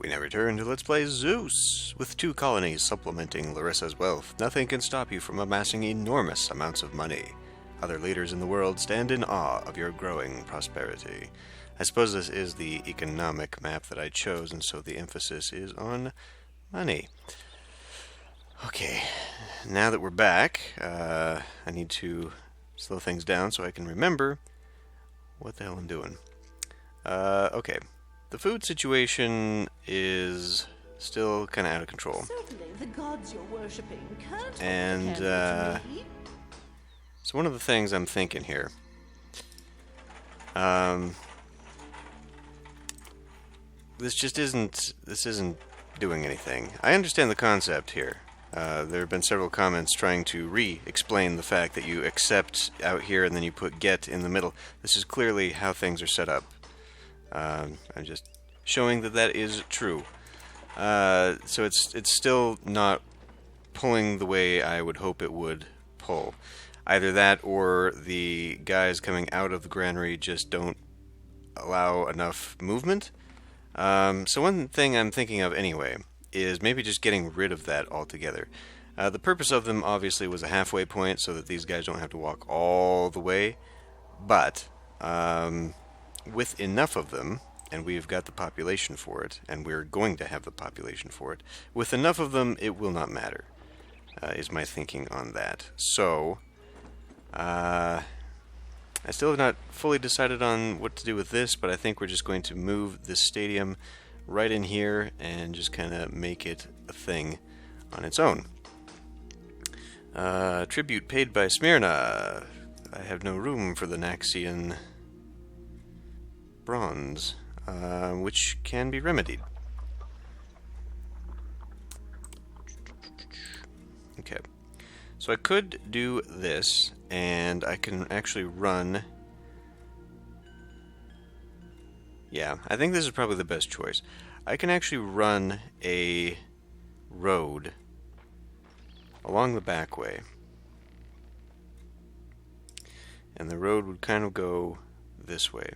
We now return to Let's Play Zeus. With 2 colonies supplementing Larissa's wealth, nothing can stop you from amassing enormous amounts of money. Other leaders in the world stand in awe of your growing prosperity. I suppose this is the economic map that I chose, and so the emphasis is on money. Okay, now that we're back, I need to slow things down so I can remember what the hell I'm doing. Okay. The food situation is still kind of out of control. Certainly, the gods you're worshipping can't And, so one of the things I'm thinking here, this isn't doing anything. I understand the concept here. There have been several comments trying to re-explain the fact that you accept out here and then you put get in the middle. This is clearly how things are set up. I'm just showing that that is true. So it's still not pulling the way I would hope it would pull. Either that or the guys coming out of the granary just don't allow enough movement. So one thing I'm thinking of anyway is maybe just getting rid of that altogether. The purpose of them obviously was a halfway point so that these guys don't have to walk all the way. But with enough of them, and we've got the population for it, and we're going to have the population for it, with enough of them, it will not matter, is my thinking on that. So, I still have not fully decided on what to do with this, but I think we're just going to move this stadium right in here and just kind of make it a thing on its own. Tribute paid by Smyrna. I have no room for the Naxian bronze, which can be remedied. Okay, so I could do this, and I can actually run. Yeah, I think this is probably the best choice. I can actually run a road along the back way, and the road would kind of go this way.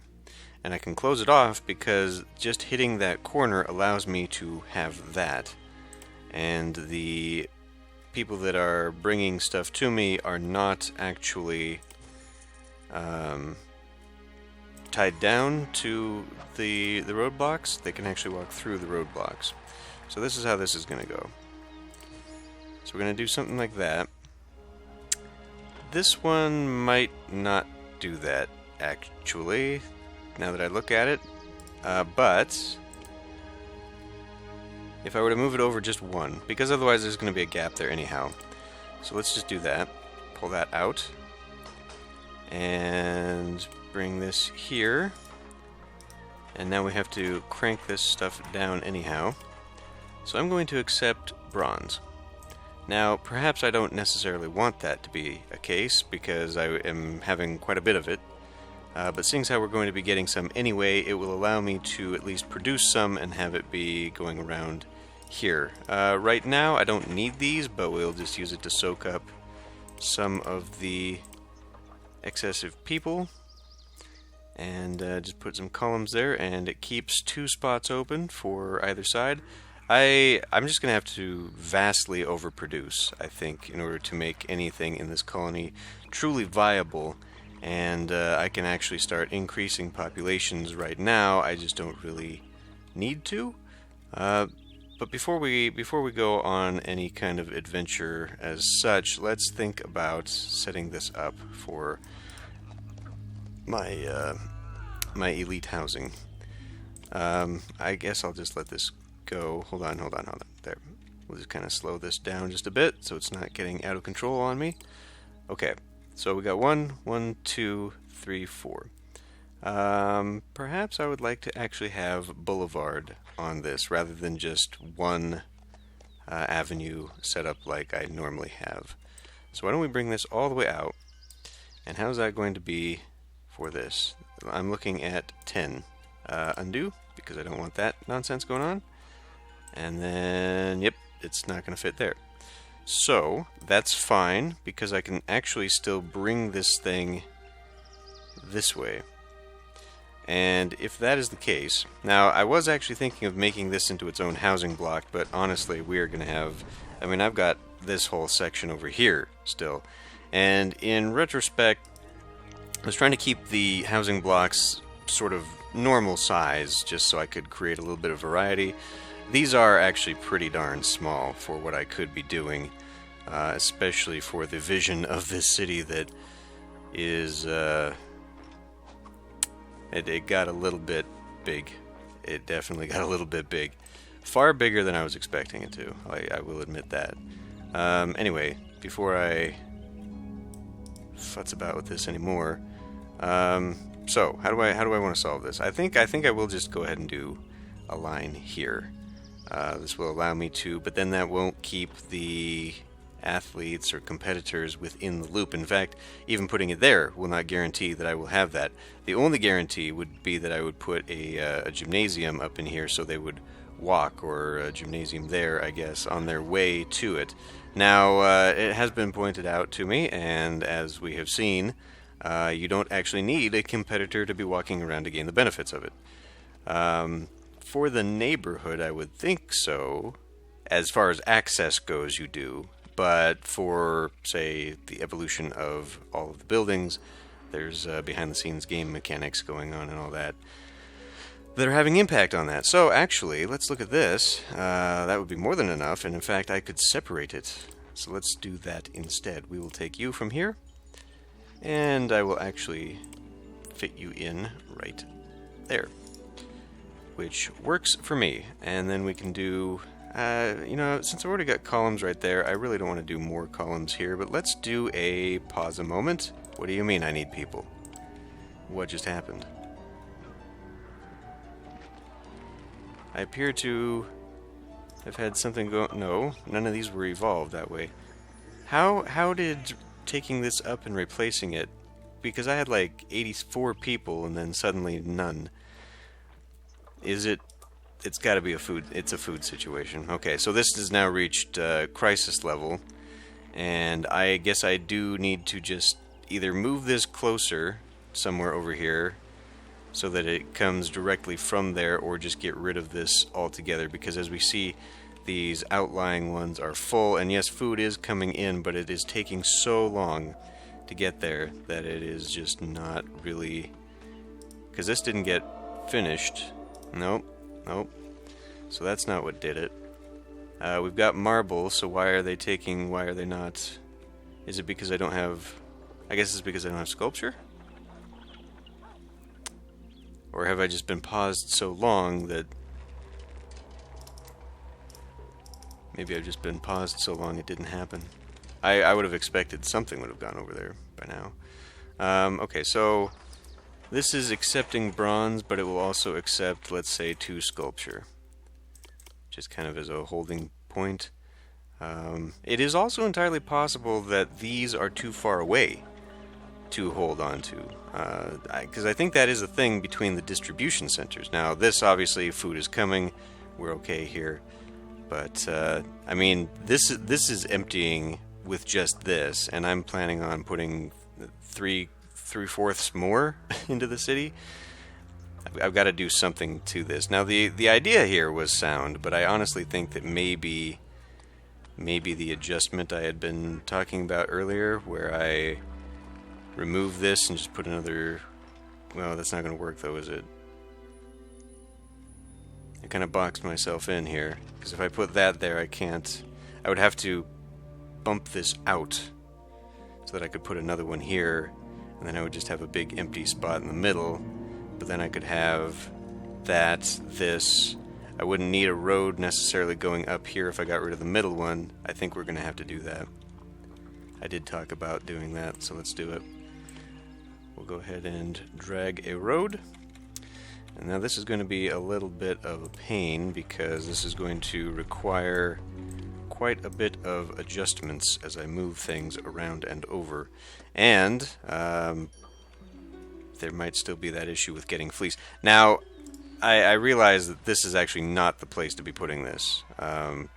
And I can close it off because just hitting that corner allows me to have that. And the people that are bringing stuff to me are not actually tied down to the roadblocks. They can actually walk through the roadblocks. So this is how this is going to go. So we're going to do something like that. This one might not do that, actually, now that I look at it, but if I were to move it over just one, because otherwise there's going to be a gap there anyhow. So let's just do that. Pull that out and bring this here, and now we have to crank this stuff down anyhow. So I'm going to accept bronze. Now perhaps I don't necessarily want that to be a case because I am having quite a bit of it. But seeing as how we're going to be getting some anyway, it will allow me to at least produce some and have it be going around here. Right now I don't need these, but we'll just use it to soak up some of the excessive people. And just put some columns there, and it keeps 2 spots open for either side. I'm just going to have to vastly overproduce, I think, in order to make anything in this colony truly viable. And I can actually start increasing populations right now. I just don't really need to. But before we go on any kind of adventure as such, let's think about setting this up for my my elite housing. I guess I'll just let this go. Hold on. There. We'll just kind of slow this down just a bit so it's not getting out of control on me. Okay. So we got 1, 2, 3, 4. Perhaps I would like to actually have boulevard on this rather than just one avenue set up like I normally have. So why don't we bring this all the way out? And how's that going to be for this? I'm looking at 10. Undo, because I don't want that nonsense going on. And then, yep, it's not going to fit there. So, that's fine, because I can actually still bring this thing this way. And if that is the case, now I was actually thinking of making this into its own housing block, but honestly, we are going to have, I mean, I've got this whole section over here still. And in retrospect, I was trying to keep the housing blocks sort of normal size, just so I could create a little bit of variety. These are actually pretty darn small for what I could be doing, especially for the vision of this city that is, it got a little bit big. It definitely got a little bit big. Far bigger than I was expecting it to, I will admit that. Anyway, before I futz about with this anymore, so how do I want to solve this? I think I will just go ahead and do a line here. This will allow me to, but then that won't keep the athletes or competitors within the loop. In fact, even putting it there will not guarantee that I will have that. The only guarantee would be that I would put a gymnasium up in here so they would walk, or a gymnasium there, I guess, on their way to it. Now, it has been pointed out to me, and as we have seen, you don't actually need a competitor to be walking around to gain the benefits of it. For the neighborhood, I would think so. As far as access goes, you do. But for, say, the evolution of all of the buildings, there's behind-the-scenes game mechanics going on and all that are having impact on that. So, actually, let's look at this. That would be more than enough, and in fact, I could separate it. So let's do that instead. We will take you from here, and I will actually fit you in right there, which works for me. And then we can do, you know, since I've already got columns right there, I really don't want to do more columns here, but let's do a pause a moment. What do you mean I need people? What just happened? I appear to have had something go... No, none of these were evolved that way. How did taking this up and replacing it... Because I had like 84 people and then suddenly none. Is it... It's got to be a food... It's a food situation. Okay, so this has now reached crisis level. And I guess I do need to just either move this closer somewhere over here so that it comes directly from there, or just get rid of this altogether, because as we see, these outlying ones are full, and yes, food is coming in, but it is taking so long to get there that it is just not really... Because this didn't get finished. Nope. So that's not what did it. We've got marble, so why are they not... Is it because I don't have... I guess it's because I don't have sculpture? Or have I just been paused so long that... Maybe I've just been paused so long it didn't happen. I would have expected something would have gone over there by now. Okay, so this is accepting bronze, but it will also accept, let's say, 2 sculpture. Just kind of as a holding point. It is also entirely possible that these are too far away to hold on to, because I think that is a thing between the distribution centers. Now, this obviously, food is coming, we're okay here, but I mean, this is emptying with just this, and I'm planning on putting 3/4 more into the city. I've got to do something to this. Now, the idea here was sound, but I honestly think that maybe the adjustment I had been talking about earlier, where I remove this and just put another... Well, that's not going to work though, is it? I kind of boxed myself in here, because if I put that there, I can't... I would have to bump this out so that I could put another one here, and then I would just have a big empty spot in the middle, but then I could have that, this... I wouldn't need a road necessarily going up here if I got rid of the middle one. I think we're going to have to do that. I did talk about doing that, so let's do it. We'll go ahead and drag a road. And now this is going to be a little bit of a pain, because this is going to require quite a bit of adjustments as I move things around and over. And there might still be that issue with getting fleece. Now, I realize that this is actually not the place to be putting this,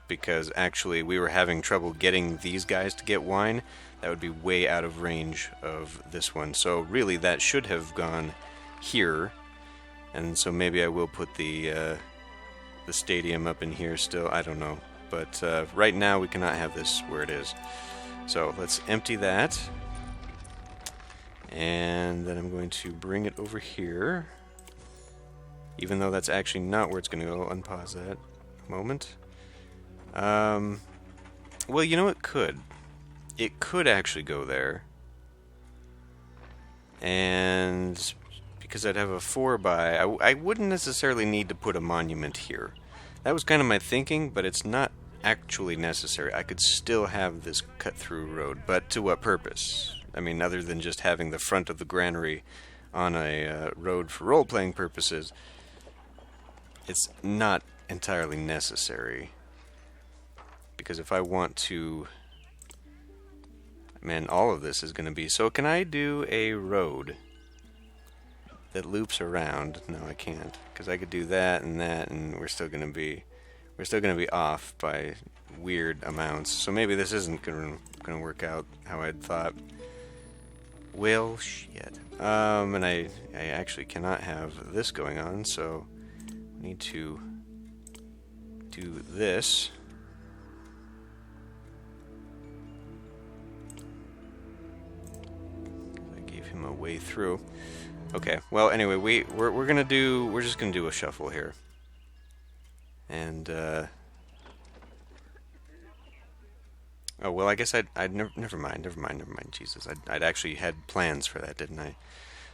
because actually we were having trouble getting these guys to get wine. That would be way out of range of this one. So really that should have gone here, And so maybe I will put the stadium up in here still. I don't know. But right now we cannot have this where it is. So let's empty that. And then I'm going to bring it over here. Even though that's actually not where it's going to go. Unpause that a moment. Well, you know, it could. It could actually go there. And because I'd have a 4x, I wouldn't necessarily need to put a monument here. That was kind of my thinking, but it's not actually necessary. I could still have this cut-through road, but to what purpose? I mean, other than just having the front of the granary on a road for role-playing purposes, it's not entirely necessary. Because if I want to... Man, all of this is going to be... So can I do a road that loops around? No, I can't. Because I could do that, and we're still going to be... We're still going to be off by weird amounts. So maybe this isn't going to work out how I'd thought. Well, shit. And I actually cannot have this going on, so I need to do this. I gave him a way through. Okay. Well, anyway, we're just gonna do a shuffle here. And oh well, I guess I'd never mind. Jesus, I'd actually had plans for that, didn't I?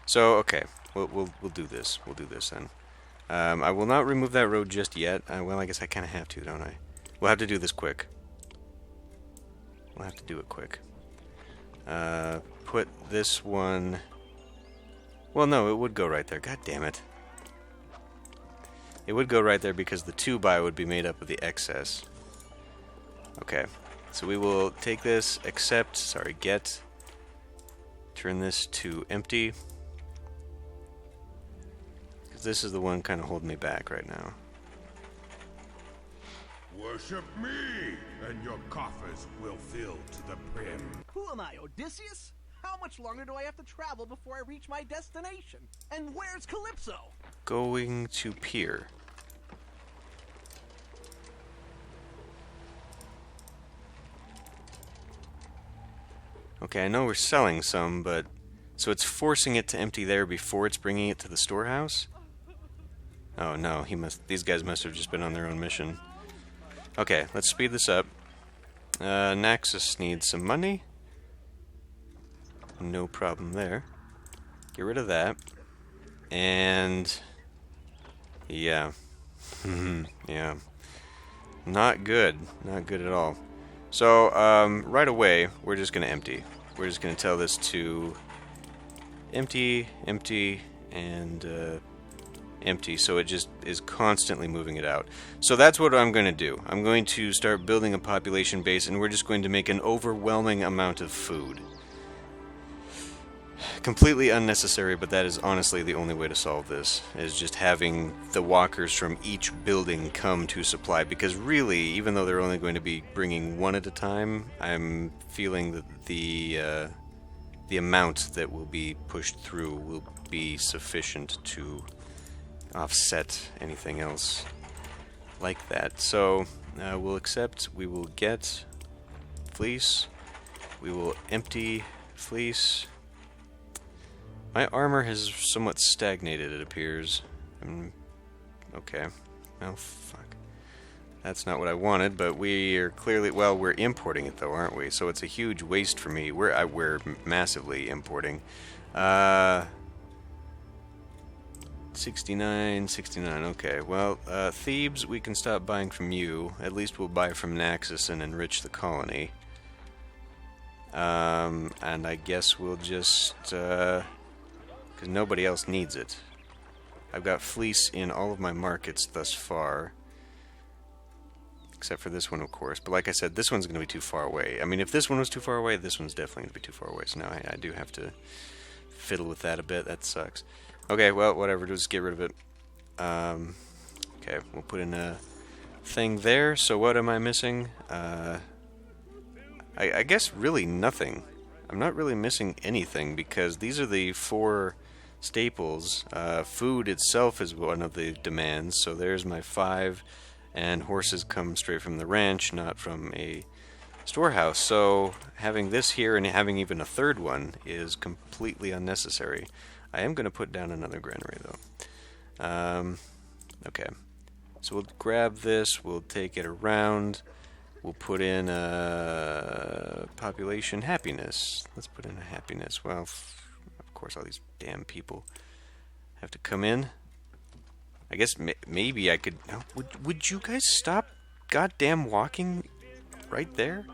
So okay, we'll do this. We'll do this then. I will not remove that road just yet. Well, I guess I kind of have to, don't I? We'll have to do this quick. We'll have to do it quick. Put this one. Well, no, it would go right there. God damn it. It would go right there because the 2x would be made up of the excess. Okay, so we will take this, get, turn this to empty. Because this is the one kind of holding me back right now. Worship me, and your coffers will fill to the brim. Who am I, Odysseus? How much longer do I have to travel before I reach my destination? And where's Calypso? Going to pier. Okay, I know we're selling some, but... So it's forcing it to empty there before it's bringing it to the storehouse? Oh no, these guys must have just been on their own mission. Okay, let's speed this up. Naxos needs some money. No problem there. Get rid of that. And... yeah. Yeah. Not good. Not good at all. So, right away, we're just going to empty. We're just going to tell this to empty, empty, and empty, so it just is constantly moving it out. So that's what I'm going to do. I'm going to start building a population base, and we're just going to make an overwhelming amount of food. Completely unnecessary, but that is honestly the only way to solve this, is just having the walkers from each building come to supply, because really, even though they're only going to be bringing one at a time, I'm feeling that the amount that will be pushed through will be sufficient to offset anything else like that. So, we'll accept, we will get fleece, we will empty fleece. My armor has somewhat stagnated, it appears. Okay. Oh, fuck. That's not what I wanted, but we are clearly... Well, we're importing it, though, aren't we? So it's a huge waste for me. We're massively importing. 69, okay. Well, Thebes, we can stop buying from you. At least we'll buy from Naxos and enrich the colony. And I guess we'll just... because nobody else needs it. I've got fleece in all of my markets thus far. Except for this one, of course. But like I said, this one's going to be too far away. I mean, if this one was too far away, this one's definitely going to be too far away. So now I do have to fiddle with that a bit. That sucks. Okay, well, whatever. Just get rid of it. Okay, we'll put in a thing there. So what am I missing? I guess really nothing. I'm not really missing anything because these are the 4 staples. Food itself is one of the demands, so there's my 5, and horses come straight from the ranch, not from a storehouse. So having this here and having even a third one is completely unnecessary. I am going to put down another granary, though. Okay. So we'll grab this, we'll take it around, we'll put in population happiness. Let's put in a happiness. Well, of course, all these damn people have to come in. I guess maybe I could... Would you guys stop goddamn walking right there?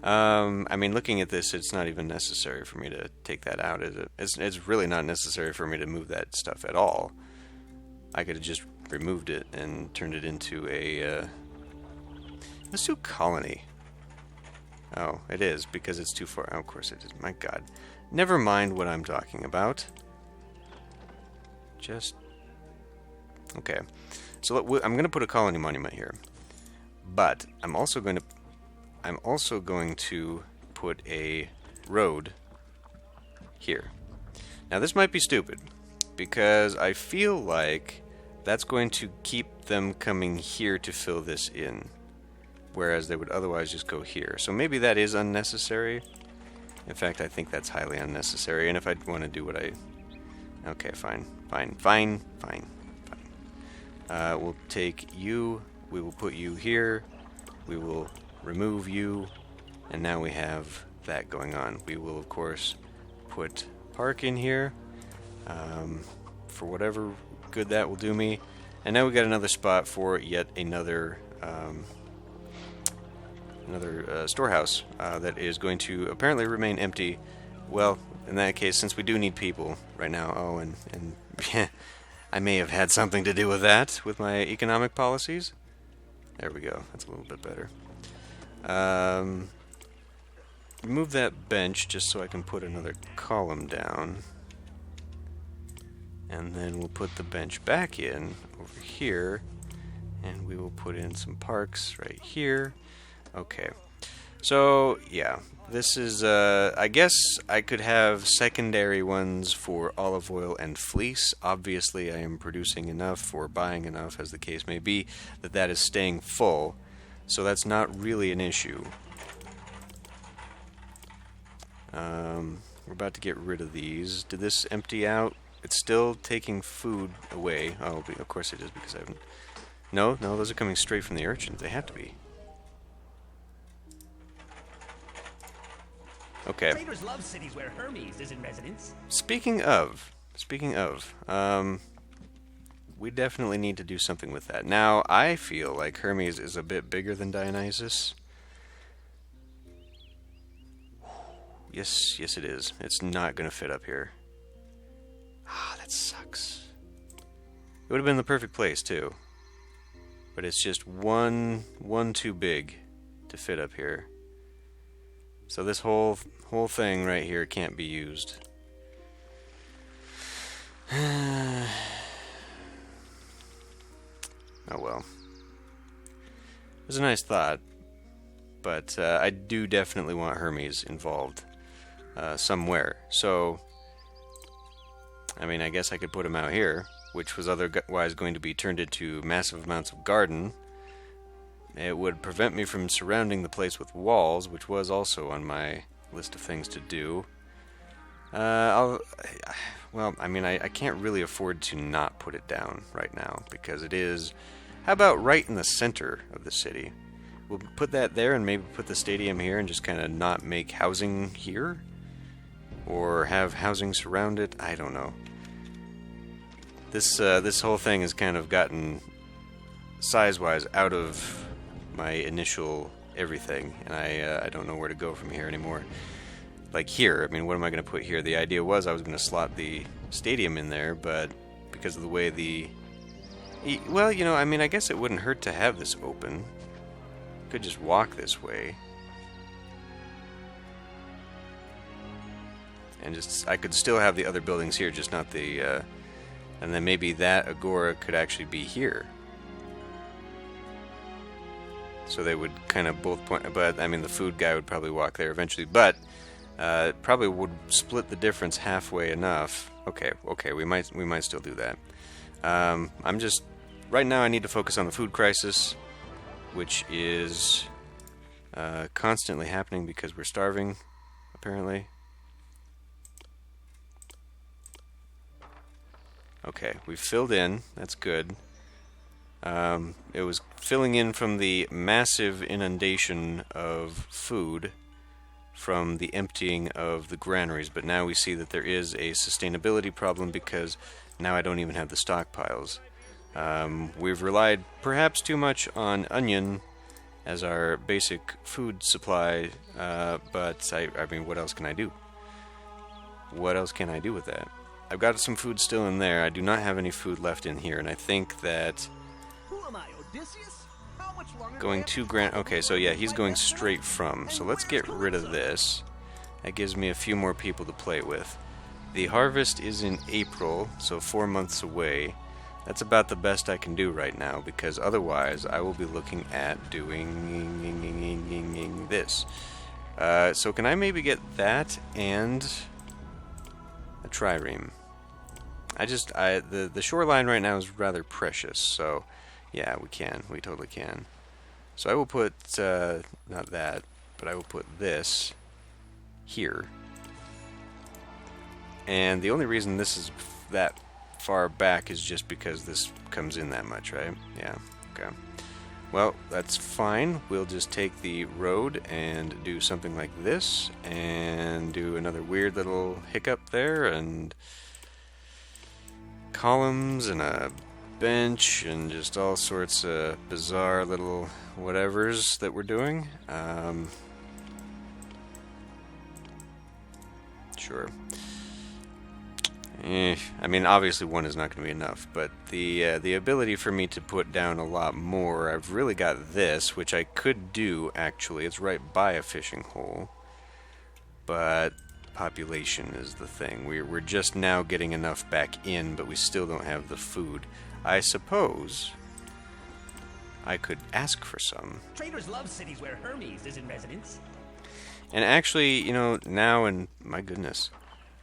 I mean, looking at this, it's not even necessary for me to take that out, is it? It's really not necessary for me to move that stuff at all. I could have just removed it and turned it into a... Let's do colony. Oh, it is, because it's too far. Oh, of course it is. My god. Never mind what I'm talking about. Just... Okay. So I'm going to put a colony monument here. But I'm also going to put a road here. Now this might be stupid, because I feel like that's going to keep them coming here to fill this in, whereas they would otherwise just go here. So maybe that is unnecessary. In fact, I think that's highly unnecessary, and if I want to do what I... Okay, fine. We'll take you, we will put you here, we will remove you, and now we have that going on. We will, of course, put park in here, for whatever good that will do me. And now we got another spot for yet another storehouse that is going to apparently remain empty. Well, in that case, since we do need people right now. Oh, and I may have had something to do with that, with my economic policies. There we go. That's a little bit better. Remove that bench just so I can put another column down. And then we'll put the bench back in over here. And we will put in some parks right here. Okay. So, yeah. This is, I guess I could have secondary ones for olive oil and fleece. Obviously, I am producing enough or buying enough, as the case may be, that is staying full. So that's not really an issue. We're about to get rid of these. Did this empty out? It's still taking food away. Oh, of course it is, because I haven't... No, those are coming straight from the urchins. They have to be. Okay. Traders love cities where Hermes is in residence. Speaking of, we definitely need to do something with that. Now, I feel like Hermes is a bit bigger than Dionysus. Yes, it is. It's not going to fit up here. Ah, that sucks. It would have been the perfect place, too. But it's just one too big to fit up here. So this whole thing right here can't be used. Oh well. It was a nice thought, but I do definitely want Hermes involved somewhere. So, I mean, I guess I could put him out here, which was otherwise going to be turned into massive amounts of garden. It would prevent me from surrounding the place with walls, which was also on my list of things to do. Well, I mean, I can't really afford to not put it down right now, because it is, how about right in the center of the city? We'll put that there and maybe put the stadium here and just kind of not make housing here? Or have housing surround it? I don't know. This whole thing has kind of gotten, size-wise, out of my initial everything, and I don't know where to go from here anymore. Like here, I mean, what am I going to put here? The idea was I was going to slot the stadium in there, but because of the way the... Well, you know, I mean, I guess it wouldn't hurt to have this open. Could just walk this way. And just, I could still have the other buildings here, just not the... and then maybe that agora could actually be here. So they would kind of both point, but I mean the food guy would probably walk there eventually. But Probably would split the difference halfway enough. Okay, we might still do that. I'm just right now I need to focus on the food crisis, which is constantly happening because we're starving, apparently. Okay, we've filled in. That's good. It was filling in from the massive inundation of food from the emptying of the granaries, but now we see that there is a sustainability problem because now I don't even have the stockpiles. We've relied perhaps too much on onion as our basic food supply, but I mean, what else can I do? What else can I do with that? I've got some food still in there. I do not have any food left in here, and I think that Who am I, Odysseus? How much longer going to Grand... Okay, so yeah, he's going straight from. So let's get rid of this. That gives me a few more people to play with. The harvest is in April, so 4 months away. That's about the best I can do right now, because otherwise I will be looking at doing this. So can I maybe get that and a trireme? The shoreline right now is rather precious, so yeah, we totally can. So I will put, not that, but I will put this here. And the only reason this is that far back is just because this comes in that much, right? Yeah, okay. Well, that's fine. We'll just take the road and do something like this, and do another weird little hiccup there, and columns, and a bench, and just all sorts of bizarre little whatevers that we're doing. Sure. I mean, obviously one is not going to be enough, but the ability for me to put down a lot more, I've really got this, which I could do, actually. It's right by a fishing hole, but population is the thing. We're just now getting enough back in, but we still don't have the food. I suppose I could ask for some. Traders love cities where Hermes is in residence. And actually, you know, now, and my goodness...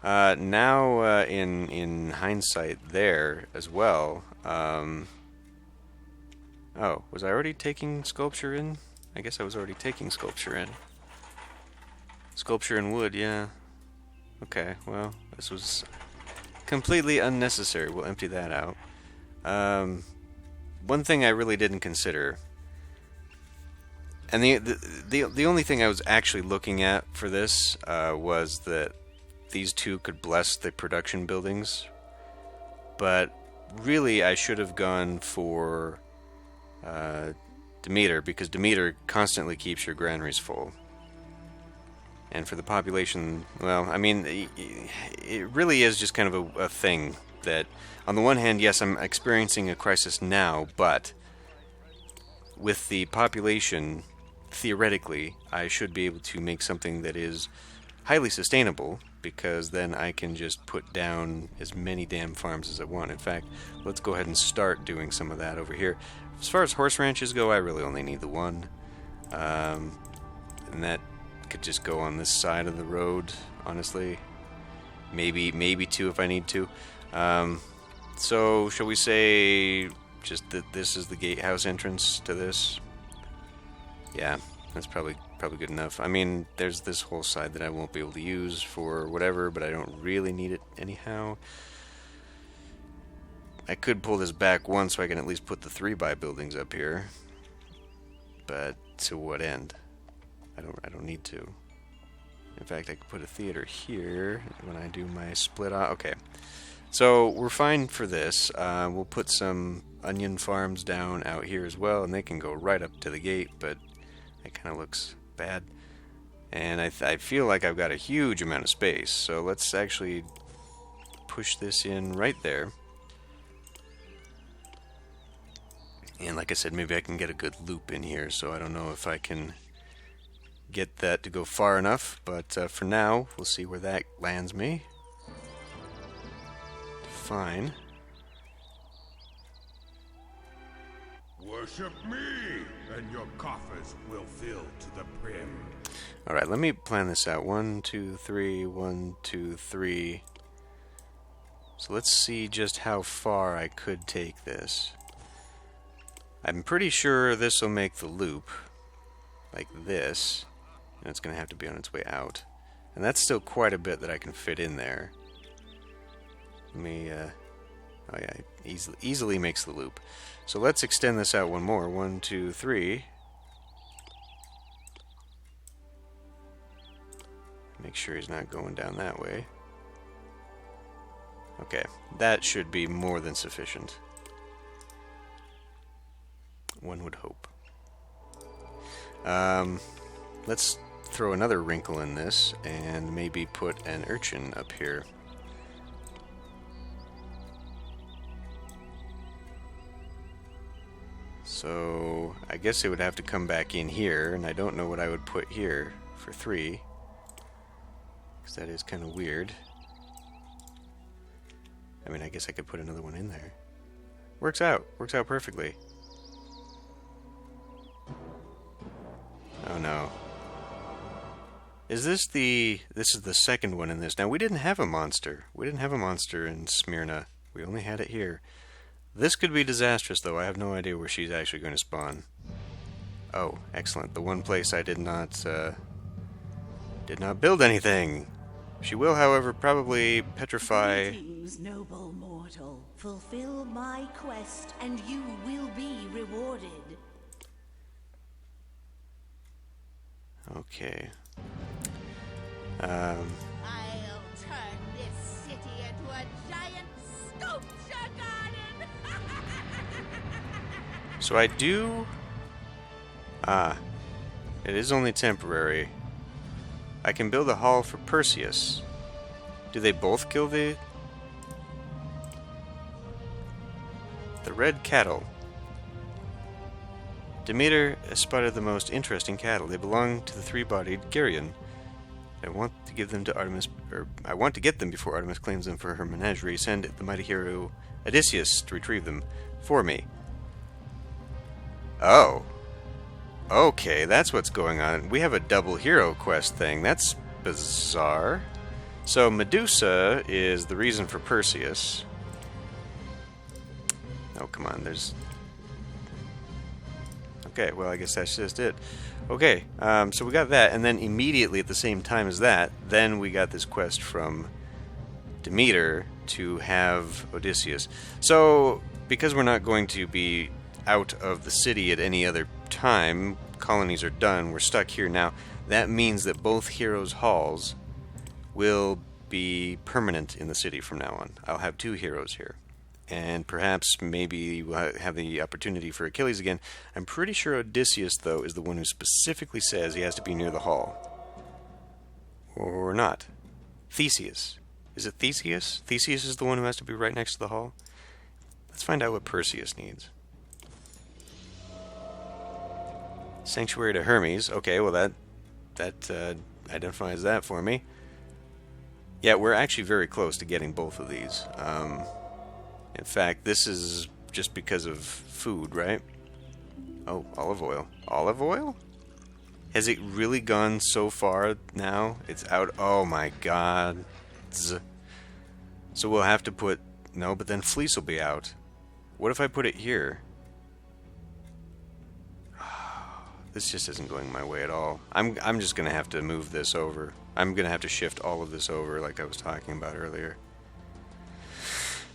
now, in hindsight there as well, oh, was I already taking sculpture in? I guess I was already taking sculpture in. Sculpture in wood, yeah. Okay, well, this was completely unnecessary. We'll empty that out. One thing I really didn't consider, and the only thing I was actually looking at for this, was that these two could bless the production buildings, but really I should have gone for Demeter, because Demeter constantly keeps your granaries full. And for the population, well, I mean, it really is just kind of a thing that, on the one hand, yes, I'm experiencing a crisis now, but with the population, theoretically, I should be able to make something that is highly sustainable, because then I can just put down as many damn farms as I want. In fact, let's go ahead and start doing some of that over here. As far as horse ranches go, I really only need the one. And that could just go on this side of the road, honestly. Maybe two if I need to. So, shall we say just that this is the gatehouse entrance to this? Yeah, that's probably good enough. I mean, there's this whole side that I won't be able to use for whatever, but I don't really need it anyhow. I could pull this back one so I can at least put the 3x buildings up here. But to what end? I don't need to. In fact, I could put a theater here when I do my split off. Okay. So we're fine for this. We'll put some onion farms down out here as well, and they can go right up to the gate, but it kind of looks bad. And I feel like I've got a huge amount of space, so let's actually push this in right there. And like I said, maybe I can get a good loop in here, so I don't know if I can get that to go far enough, but for now, we'll see where that lands me. Fine. Worship me, and your coffers will fill to the brim. Alright, let me plan this out. 1, 2, 3, 1, 2, 3. So let's see just how far I could take this. I'm pretty sure this will make the loop. Like this. And it's going to have to be on its way out. And that's still quite a bit that I can fit in there. Let me, oh yeah, easily makes the loop. So let's extend this out one more. 1, 2, 3. Make sure he's not going down that way. Okay, that should be more than sufficient. One would hope. Let's throw another wrinkle in this and maybe put an urchin up here. So I guess it would have to come back in here, and I don't know what I would put here for 3, because that is kind of weird. I mean, I guess I could put another one in there. Works out perfectly. Oh no. Is this this is the second one in this. Now, we didn't have a monster. We didn't have a monster in Smyrna. We only had it here. This could be disastrous, though. I have no idea where she's actually going to spawn. Oh, excellent. The one place I did not build anything. She will, however, probably petrify... Greetings, noble mortal. Fulfill my quest, and you will be rewarded. Okay. I'll turn this city into a giant sculpture garden! So I do... it is only temporary. I can build a hall for Perseus. Do they both kill the red cattle? Demeter has spotted the most interesting cattle. They belong to the three-bodied Geryon. I want to give them to Artemis, or I want to get them before Artemis claims them for her menagerie. Send the mighty hero Odysseus to retrieve them for me. Oh. Okay, that's what's going on. We have a double hero quest thing. That's bizarre. So Medusa is the reason for Perseus. Oh, come on, there's... Okay, well, I guess that's just it. Okay, so we got that, and then immediately at the same time as that, then we got this quest from Demeter to have Odysseus. So, because we're not going to be out of the city at any other time, colonies are done, we're stuck here now, that means that both heroes' halls will be permanent in the city from now on. I'll have 2 heroes here. And perhaps maybe we'll have the opportunity for Achilles again. I'm pretty sure Odysseus, though, is the one who specifically says he has to be near the hall. Or not. Theseus. Is it Theseus? Theseus is the one who has to be right next to the hall? Let's find out what Perseus needs. Sanctuary to Hermes. Okay, well that identifies that for me. Yeah, we're actually very close to getting both of these. In fact, this is just because of food, right? Oh, olive oil. Olive oil? Has it really gone so far now? It's out. Oh my god. So we'll have to put... No, but then fleece will be out. What if I put it here? This just isn't going my way at all. I'm just going to have to move this over. I'm going to have to shift all of this over like I was talking about earlier.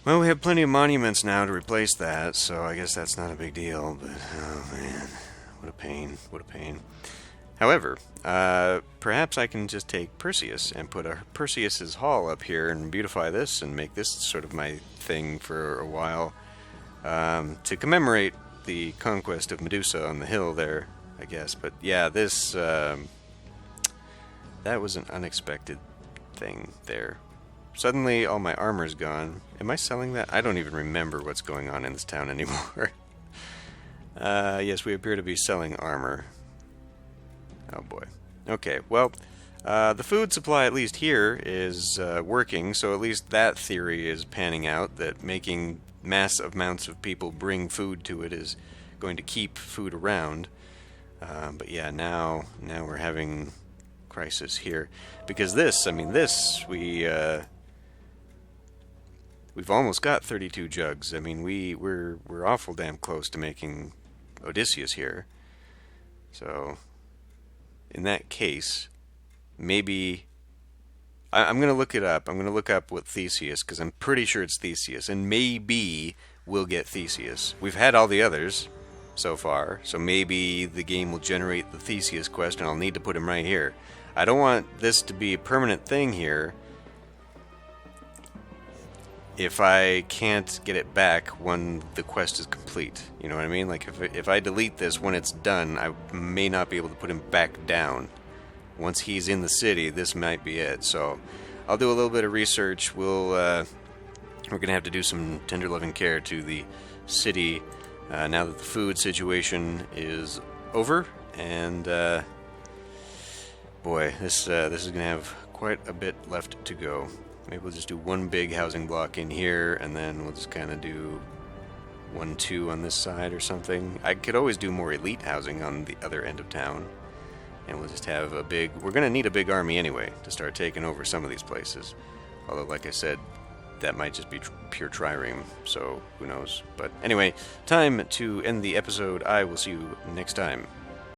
Well, we have plenty of monuments now to replace that, so I guess that's not a big deal, but oh man, what a pain, what a pain. However, perhaps I can just take Perseus and put a Perseus's hall up here and beautify this and make this sort of my thing for a while to commemorate the conquest of Medusa on the hill there, I guess. But yeah, this, that was an unexpected thing there. Suddenly, all my armor's gone. Am I selling that? I don't even remember what's going on in this town anymore. Yes, we appear to be selling armor. Oh boy. Okay, well, the food supply, at least here, is working, so at least that theory is panning out, that making mass amounts of people bring food to it is going to keep food around. But yeah, now we're having crisis here, because this, I mean, this we've almost got 32 jugs. I mean, we're awful damn close to making Odysseus here. So, in that case, maybe I'm going to look it up. I'm going to look up what Theseus, because I'm pretty sure it's Theseus, and maybe we'll get Theseus. We've had all the others so far, so maybe the game will generate the Theseus quest, and I'll need to put him right here. I don't want this to be a permanent thing here if I can't get it back when the quest is complete. You know what I mean? Like, if I delete this when it's done, I may not be able to put him back down. Once he's in the city, this might be it. So I'll do a little bit of research. We're going to have to do some tender loving care to the city now that the food situation is over. And boy, this is going to have quite a bit left to go. Maybe we'll just do one big housing block in here, and then we'll just kind of do 1, 2 on this side or something. I could always do more elite housing on the other end of town. And we'll just have a big... We're going to need a big army anyway to start taking over some of these places. Although, like I said, that might just be pure trireme, so who knows. But anyway, time to end the episode. I will see you next time.